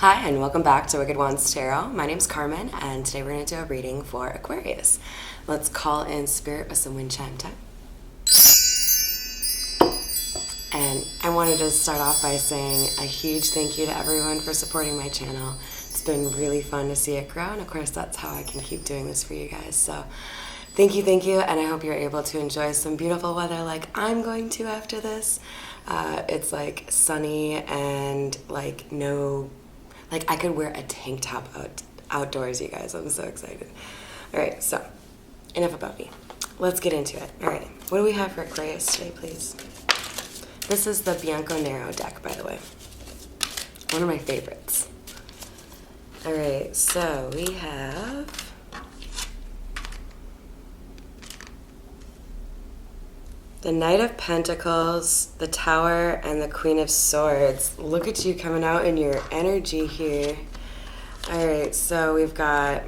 Hi, and welcome back to Wicked Wands Tarot. My name's Carmen, and today we're going to do a reading for Aquarius. Let's call in Spirit with some wind chime time. And I wanted to start off by saying a huge thank you to everyone for supporting my channel. It's been really fun to see it grow, and of course that's how I can keep doing this for you guys. So thank you, and I hope you're able to enjoy some beautiful weather like I'm going to after this. It's like sunny and like I could wear a tank top outdoors, you guys. I'm so excited. All right, so enough about me. Let's get into it. All right, what do we have for Aquarius today, please? This is the Bianco Nero deck, by the way. One of my favorites. All right, so we have the Knight of Pentacles, the Tower, and the Queen of Swords. Look at you coming out in your energy here. All right, so we've got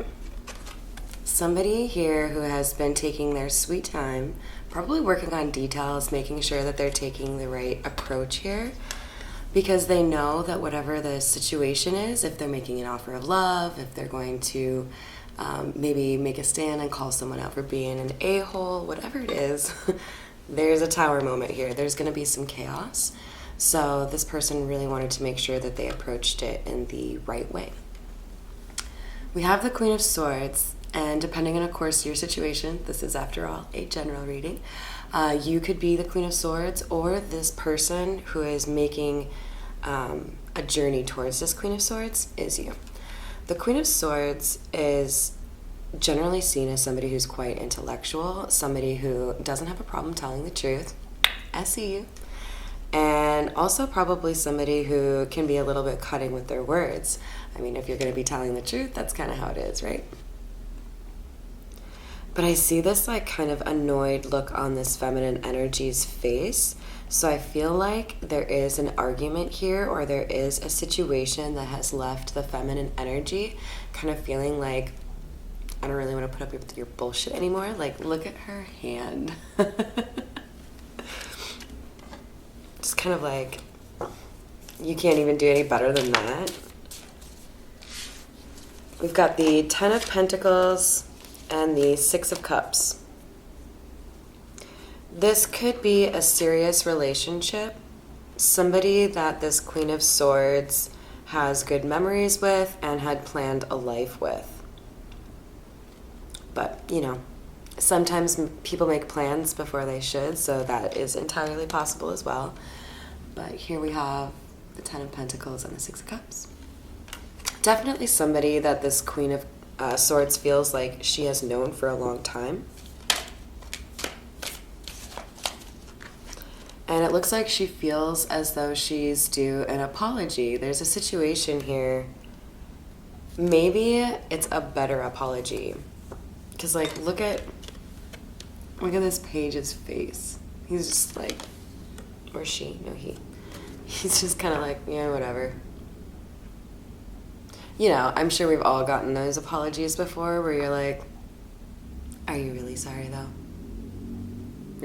somebody here who has been taking their sweet time, probably working on details, making sure that they're taking the right approach here, because they know that whatever the situation is, if they're making an offer of love, if they're going to maybe make a stand and call someone out for being an a-hole, whatever it is, there's a tower moment here. There's going to be some chaos. So this person really wanted to make sure that they approached it in the right way. We have the Queen of Swords, and depending on, of course, your situation, this is, after all, a general reading, you could be the Queen of Swords, or this person who is making a journey towards this Queen of Swords is you. The Queen of Swords is generally seen as somebody who's quite intellectual, somebody who doesn't have a problem telling the truth. I see you. And also probably somebody who can be a little bit cutting with their words. I mean, if you're going to be telling the truth, that's kind of how it is, right? But I see this like kind of annoyed look on this feminine energy's face. So I feel like there is an argument here, or there is a situation that has left the feminine energy kind of feeling like, I don't really want to put up with your bullshit anymore. Like, look at her hand. Just kind of like, you can't even do any better than that. We've got the Ten of Pentacles and the Six of Cups. This could be a serious relationship. Somebody that this Queen of Swords has good memories with and had planned a life with. But, you know, sometimes people make plans before they should, so that is entirely possible as well. But here we have the Ten of Pentacles and the Six of Cups. Definitely somebody that this Queen of Swords feels like she has known for a long time. And it looks like she feels as though she's due an apology. There's a situation here. Maybe it's a better apology. Because, like, look at this page's face. He's just like, or she, no, he's just kind of like, yeah, whatever. You know, I'm sure we've all gotten those apologies before where you're like, are you really sorry, though?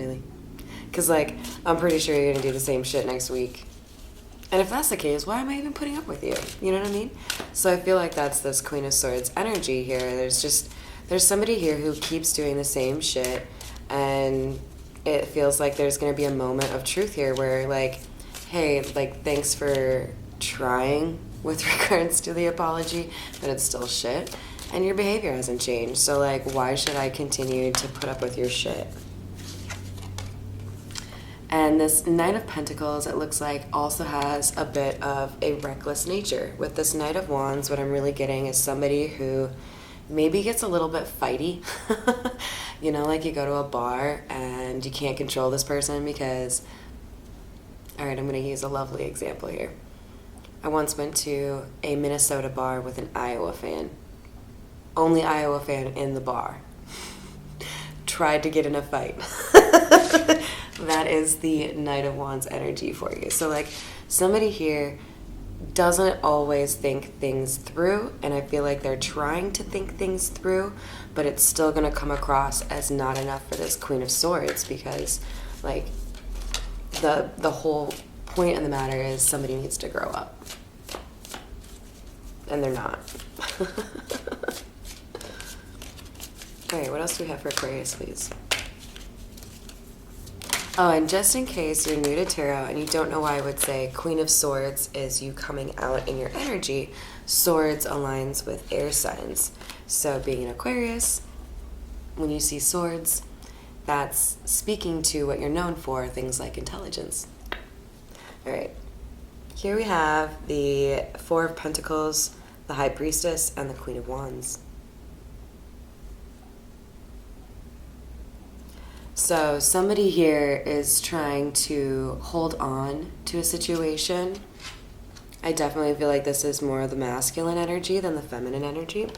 Really? Because, like, I'm pretty sure you're going to do the same shit next week. And if that's the case, why am I even putting up with you? You know what I mean? So I feel like that's this Queen of Swords energy here. There's somebody here who keeps doing the same shit, and it feels like there's going to be a moment of truth here where, like, hey, like, thanks for trying with regards to the apology, but it's still shit, and your behavior hasn't changed. So, like, why should I continue to put up with your shit? And this Knight of Pentacles, it looks like, also has a bit of a reckless nature. With this Knight of Wands, what I'm really getting is somebody who maybe gets a little bit fighty. You know, like you go to a bar and you can't control this person because, all right, I'm going to use a lovely example here. I once went to a Minnesota bar with an Iowa fan. Only Iowa fan in the bar. Tried to get in a fight. That is the Knight of Wands energy for you. So, like, somebody here doesn't always think things through, and I feel like they're trying to think things through, but it's still going to come across as not enough for this Queen of Swords, because, like, the whole point of the matter is somebody needs to grow up. and they're not. All right, what else do we have for Aquarius, please? Oh, and just in case you're new to tarot and you don't know why I would say Queen of Swords is you coming out in your energy, Swords aligns with air signs. So being an Aquarius, when you see swords, that's speaking to what you're known for, things like intelligence. All right, here we have the Four of Pentacles, the High Priestess, and the Queen of Wands. So somebody here is trying to hold on to a situation. I definitely feel like this is more of the masculine energy than the feminine energy.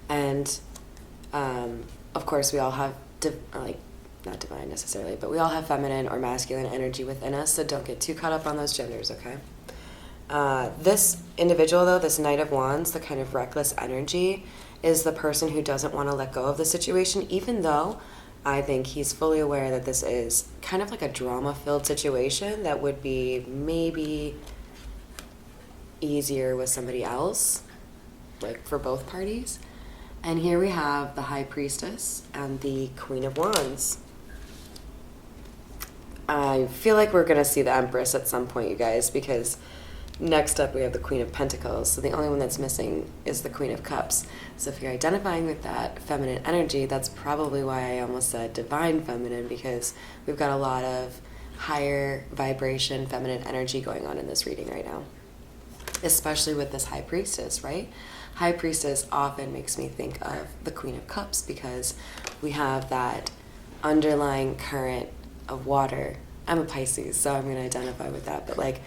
And of course we all have, not divine necessarily, but we all have feminine or masculine energy within us, so don't get too caught up on those genders, okay? This individual, though, this Knight of Wands, the kind of reckless energy, is the person who doesn't want to let go of the situation, even though I think he's fully aware that this is kind of like a drama-filled situation that would be maybe easier with somebody else, like for both parties. And here we have the High Priestess and the Queen of Wands. I feel like we're going to see the Empress at some point, you guys, because next up we have the Queen of Pentacles. So the only one that's missing is the Queen of Cups. So if you're identifying with that feminine energy, that's probably why I almost said divine feminine, because we've got a lot of higher vibration feminine energy going on in this reading right now, especially with this High Priestess, right? High Priestess often makes me think of the Queen of Cups because we have that underlying current of water. I'm a Pisces, so I'm going to identify with that, but like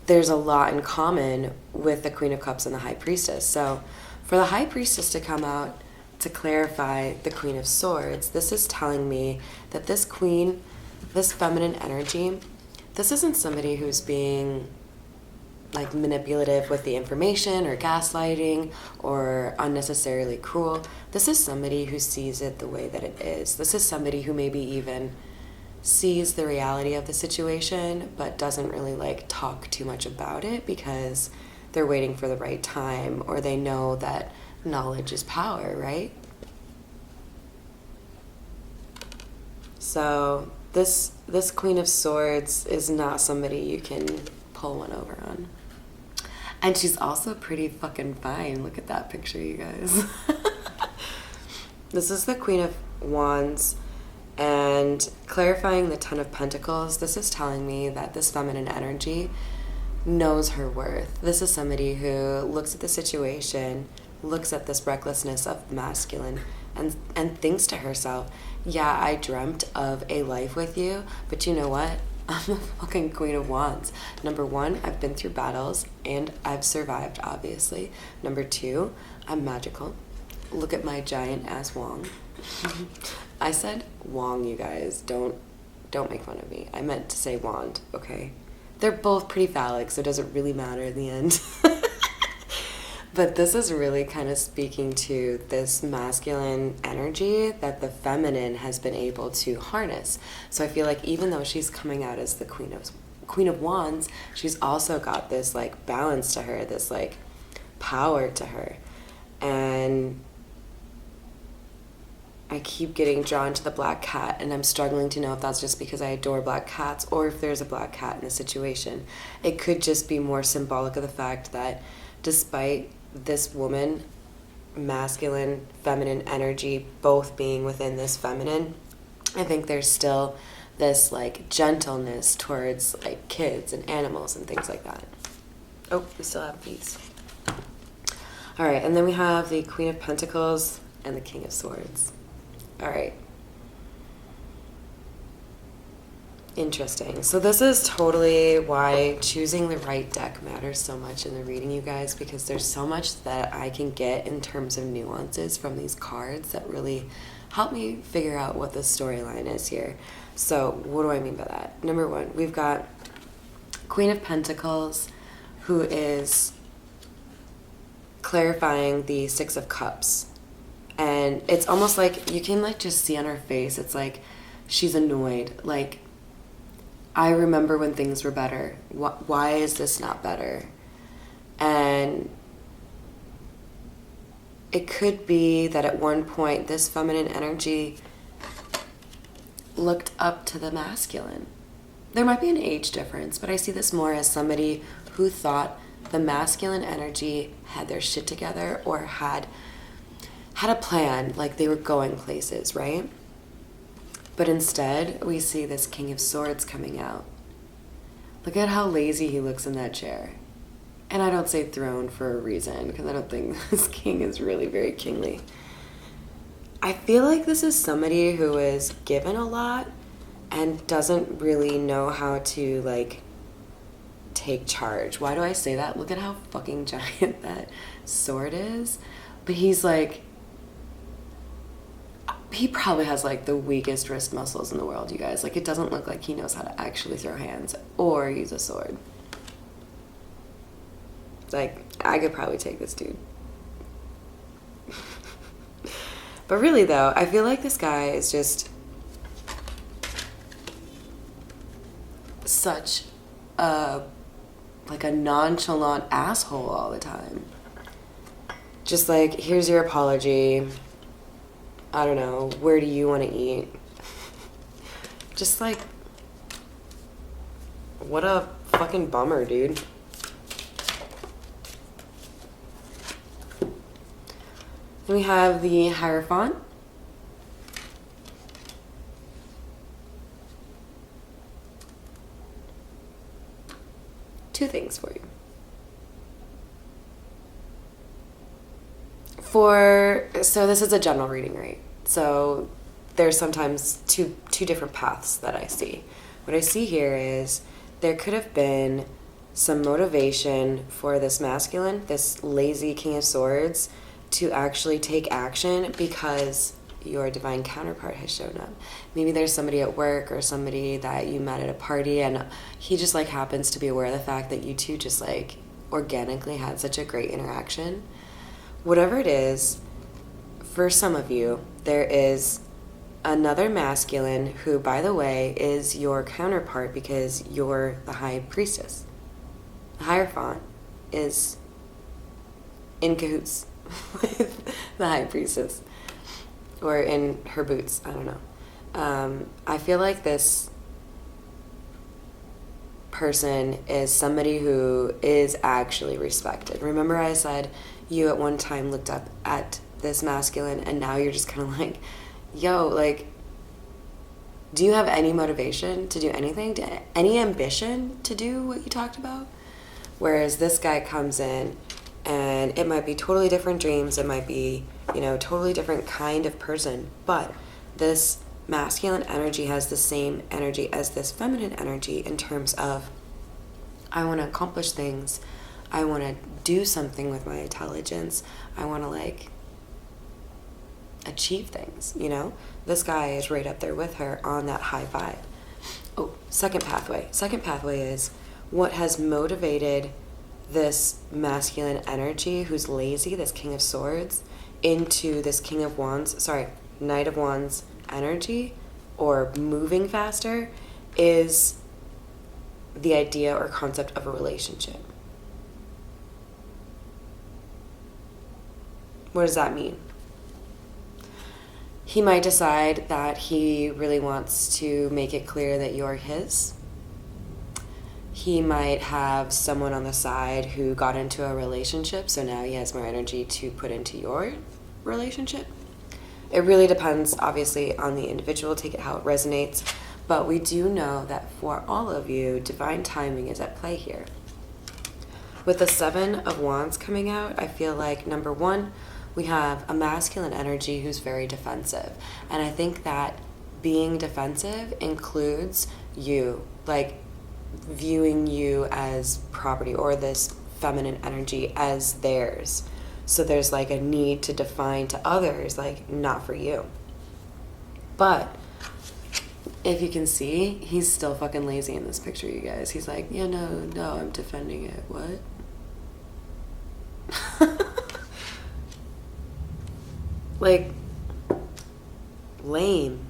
there's a lot in common with the Queen of Cups and the High Priestess. So for the High Priestess to come out to clarify the Queen of Swords, this is telling me that this queen, this feminine energy, this isn't somebody who's being like manipulative with the information or gaslighting or unnecessarily cruel. This is somebody who sees it the way that it is. This is somebody who maybe even sees the reality of the situation but doesn't really like talk too much about it because they're waiting for the right time, or they know that knowledge is power, right? So this Queen of Swords is not somebody you can pull one over on. And she's also pretty fucking fine. Look at that picture, you guys. This is the Queen of Wands. And clarifying the Ten of Pentacles, this is telling me that this feminine energy knows her worth. This is somebody who looks at the situation, looks at this recklessness of masculine, and thinks to herself, yeah, I dreamt of a life with you, but you know what? I'm the fucking Queen of Wands. Number one, I've been through battles, and I've survived, obviously. Number two, I'm magical. Look at my giant-ass wong. I said wong, you guys. Don't make fun of me. I meant to say wand, okay? They're both pretty phallic, so it doesn't really matter in the end. But this is really kind of speaking to this masculine energy that the feminine has been able to harness. So I feel like even though she's coming out as the Queen of Wands, she's also got this like balance to her, this like power to her. And I keep getting drawn to the black cat, and I'm struggling to know if that's just because I adore black cats or if there's a black cat in the situation. It could just be more symbolic of the fact that despite this woman, masculine, feminine energy, both being within this feminine, I think there's still this like gentleness towards like kids and animals and things like that. Oh, we still have these. All right, and then we have the Queen of Pentacles and the King of Swords. All right. Interesting. So this is totally why choosing the right deck matters so much in the reading, you guys, because there's so much that I can get in terms of nuances from these cards that really help me figure out what the storyline is here. So what do I mean by that? Number one, we've got Queen of Pentacles, who is clarifying the Six of Cups. And it's almost like you can like just see on her face, it's like she's annoyed. Like, I remember when things were better. Why is this not better? And it could be that at one point this feminine energy looked up to the masculine. There might be an age difference, but I see this more as somebody who thought the masculine energy had their shit together or had a plan, like they were going places, right? But instead, we see this King of Swords coming out. Look at how lazy he looks in that chair. And I don't say throne for a reason, because I don't think this king is really very kingly. I feel like this is somebody who is given a lot and doesn't really know how to, like, take charge. Why do I say that? Look at how fucking giant that sword is. But he's like, he probably has like the weakest wrist muscles in the world, you guys. Like, it doesn't look like he knows how to actually throw hands or use a sword. Like, I could probably take this dude. But really though, I feel like this guy is just such a nonchalant asshole all the time. Just like, here's your apology. I don't know, where do you want to eat? Just like, what a fucking bummer, dude. Then we have the Hierophant. Two things for you. So this is a general reading, right? So there's sometimes two different paths that I see. What I see here is there could have been some motivation for this masculine, this lazy King of Swords, to actually take action because your divine counterpart has shown up. Maybe there's somebody at work or somebody that you met at a party and he just like happens to be aware of the fact that you two just like organically had such a great interaction. Whatever it is, for some of you, there is another masculine who, by the way, is your counterpart because you're the High Priestess. The Hierophant is in cahoots with the High Priestess. Or in her boots, I don't know. I feel like this person is somebody who is actually respected. Remember I said you at one time looked up at this masculine and now you're just kind of like, yo, like, do you have any motivation to do anything? Any ambition to do what you talked about? Whereas this guy comes in and it might be totally different dreams. It might be, you know, totally different kind of person. But this masculine energy has the same energy as this feminine energy in terms of, I want to accomplish things. I want to do something with my intelligence. I want to, like, achieve things, you know? This guy is right up there with her on that high vibe. Oh, second pathway. Second pathway is what has motivated this masculine energy who's lazy, this King of Swords, into this Knight of Wands energy, or moving faster, is the idea or concept of a relationship. What does that mean? He might decide that he really wants to make it clear that you're his. He might have someone on the side who got into a relationship, so now he has more energy to put into your relationship. It really depends, obviously, on the individual. Take it how it resonates. But we do know that for all of you, divine timing is at play here. With the Seven of Wands coming out, I feel like, number one, we have a masculine energy who's very defensive. And I think that being defensive includes you, like, viewing you as property, or this feminine energy as theirs. So there's like a need to define to others, like, not for you. But if you can see, he's still fucking lazy in this picture, you guys. He's like, yeah, no, I'm defending it. What? Like, lame.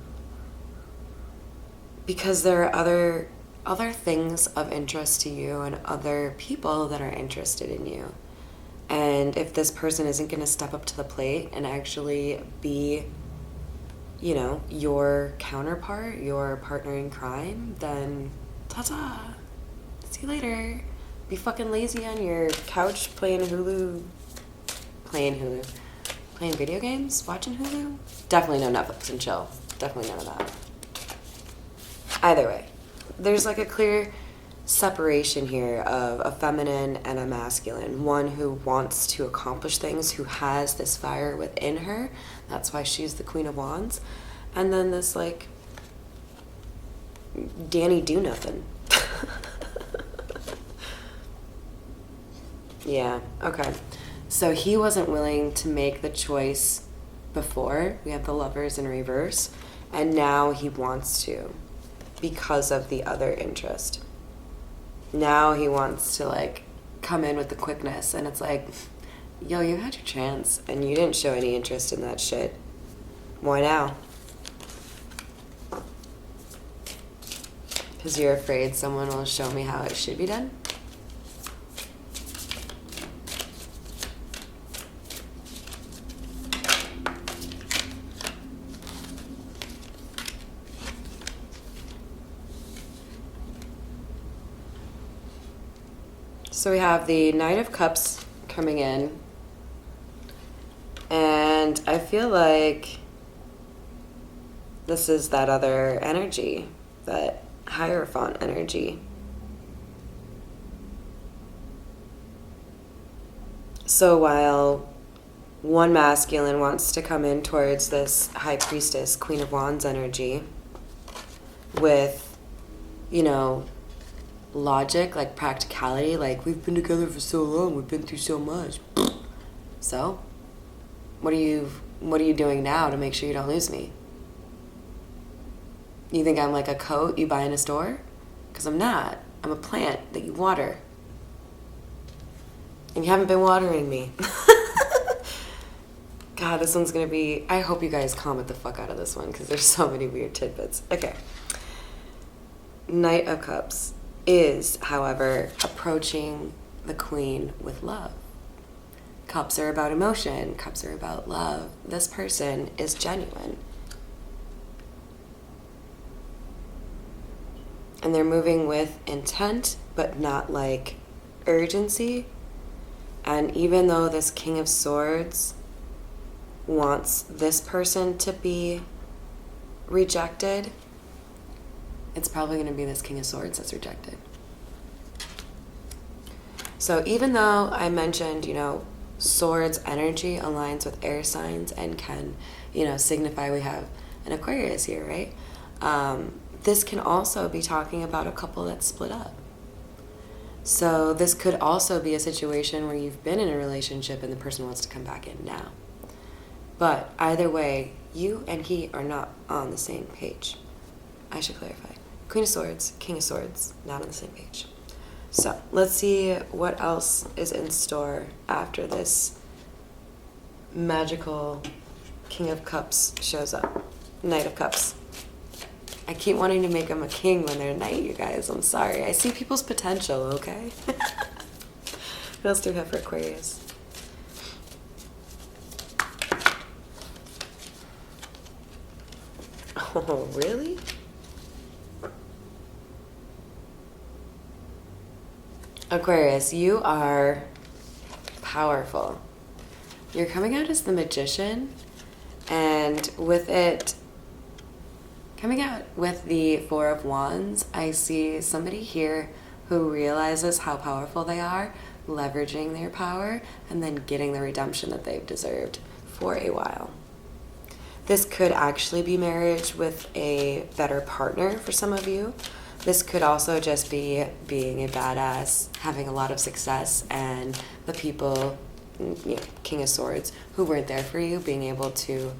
Because there are other other things of interest to you and other people that are interested in you. And if this person isn't going to step up to the plate and actually be, you know, your counterpart, your partner in crime, then ta-ta. See you later. Be fucking lazy on your couch playing video games, watching Hulu. Definitely no Netflix and chill. Definitely none of that. Either way, there's like a clear separation here of a feminine and a masculine. One who wants to accomplish things, who has this fire within her. That's why she's the Queen of Wands. And then this like Danny do nothing. Yeah, okay. So he wasn't willing to make the choice before. We have the Lovers in reverse. And now he wants to because of the other interest. Now he wants to like come in with the quickness, and it's like, yo, you had your chance and you didn't show any interest in that shit. Why now? Because you're afraid someone will show me how it should be done? So we have the Knight of Cups coming in, and I feel like this is that other energy, that Hierophant energy. So while one masculine wants to come in towards this High Priestess, Queen of Wands energy with, you know, logic, like practicality, like we've been together for so long, we've been through so much. So, what are you doing now to make sure you don't lose me? You think I'm like a coat you buy in a store? Because I'm not. I'm a plant that you water. And you haven't been watering me. God, this one's gonna be... I hope you guys comment the fuck out of this one because there's so many weird tidbits. Okay. Knight of Cups is, however, approaching the Queen with love. Cups are about emotion. Cups are about love. This person is genuine. And they're moving with intent, but not like urgency. And even though this King of Swords wants this person to be rejected, it's probably going to be this King of Swords that's rejected. So even though I mentioned, you know, Swords energy aligns with air signs and can, you know, signify we have an Aquarius here, right? This can also be talking about a couple that's split up. So this could also be a situation where you've been in a relationship and the person wants to come back in now. But either way, you and he are not on the same page. I should clarify. Queen of Swords, King of Swords, not on the same page. So let's see what else is in store after this magical King of Cups shows up. Knight of Cups. I keep wanting to make them a king when they're a knight, you guys. I'm sorry. I see people's potential, okay? What else do we have for Aquarius? Oh, really? Aquarius, you are powerful. You're coming out as the Magician, and with it coming out with the Four of Wands, I see somebody here who realizes how powerful they are, leveraging their power, and then getting the redemption that they've deserved for a while. This could actually be marriage with a better partner for some of you. This could also just be being a badass, having a lot of success, and the people, you know, King of Swords, who weren't there for you, being able to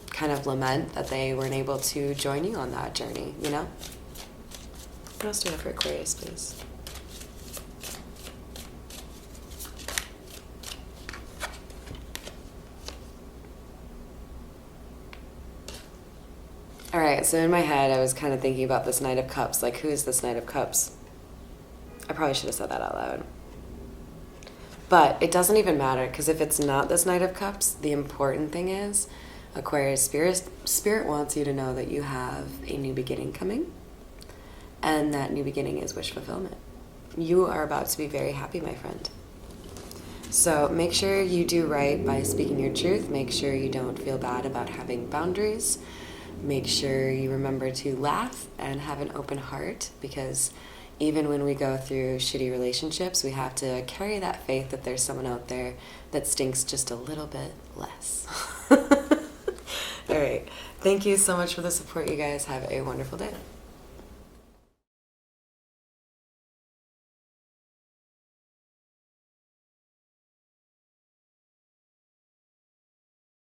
kind of lament that they weren't able to join you on that journey, you know? What else do we have for Aquarius, please? All right, so in my head, I was kind of thinking about this Knight of Cups. Like, who is this Knight of Cups? I probably should have said that out loud. But it doesn't even matter, because if it's not this Knight of Cups, the important thing is, Aquarius, Spirit wants you to know that you have a new beginning coming, and that new beginning is wish fulfillment. You are about to be very happy, my friend. So make sure you do right by speaking your truth. Make sure you don't feel bad about having boundaries. Make sure you remember to laugh and have an open heart, because even when we go through shitty relationships, we have to carry that faith that there's someone out there that stinks just a little bit less. All right. Thank you so much for the support, you guys. Have a wonderful day.